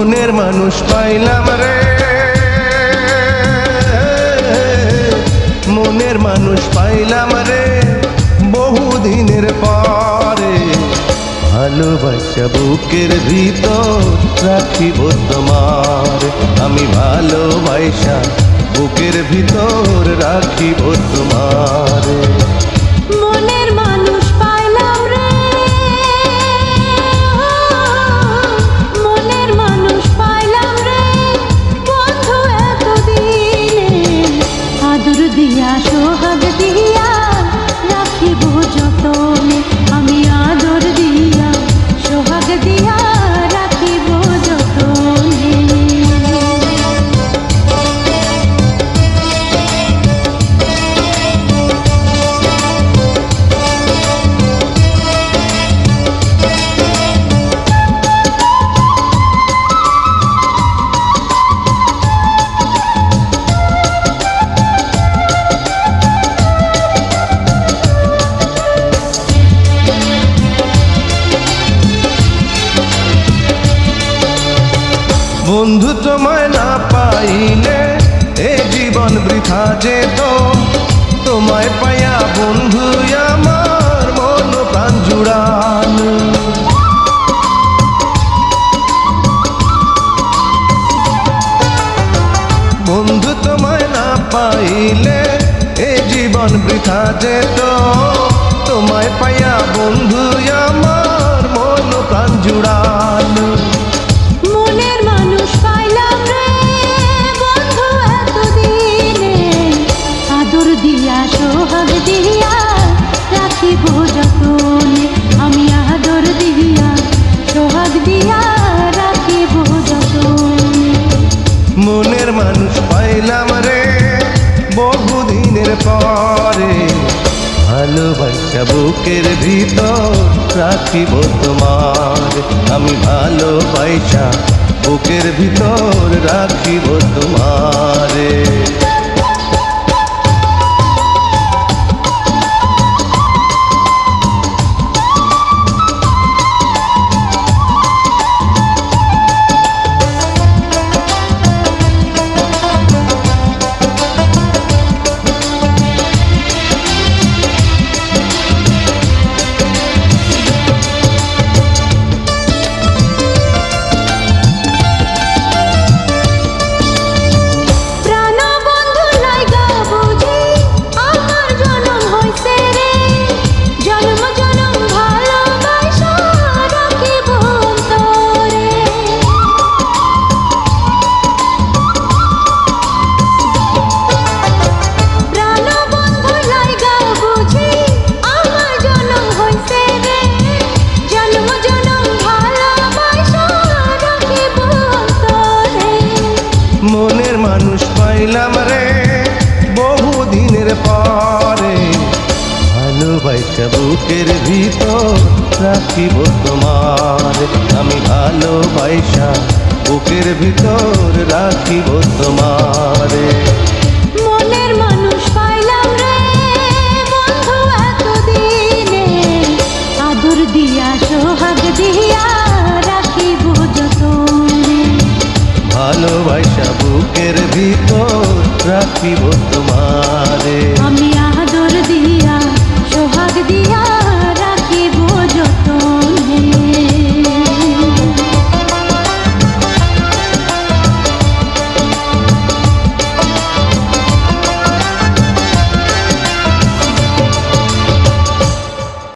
মনের মানুষ পাইলাম রে, মনের মানুষ পাইলাম রে বহুদিনের পরে। ভালোবাসা বুকের ভিতর রাখিব তোমার, আমি ভালোবাসা বুকের ভিতর রাখিব তোমার। মনের মানুষ পাইলাম রে, মনের মানুষ পাইলাম রে বন্ধু এতদিনে। আদর দিয়া সোহাগ দিয়া রাখিব যতনে, আমি আদর দিয়া সোহাগ দিয়া রাখিব যতনে। বন্ধু তোমায় না পাইলে এ জীবন বৃথা যেত, তোমায় পাইয়া বন্ধু আমার মন প্রাণ জুড়ানো। বন্ধু তোমায় না পাইলে এ জীবন বৃথা যেত, তোমায় পাইয়া বন্ধু আমার মন প্রাণ জুড়ানো। মনের মানুষ পাইলাম রে বন্ধু এতদিনে, আদর দিয়া সোহাগ দিয়া রাখিব যতনে, আমি আদর দিয়া সোহাগ দিয়া রাখিব যতনে। মনের মানুষ পাইলাম রে বহুদিনের পরে, ভালোবাসা বুকের ভিতর রাখিব তোমার, আমি ভালোবাসা বুকের ভিতর রাখিব তোমারে। মনের মানুষ পাইলাম রে বহুদিনের পরে, ভালোবাসা বুকের ভিতর রাখিব তোমার, আমি ভালোবাসা বুকের ভিতর রাখিব তোমারে। মনের মানুষ পাইলাম রে বন্ধু এতদিনে, আদর দিয়া সোহাগ দিয়া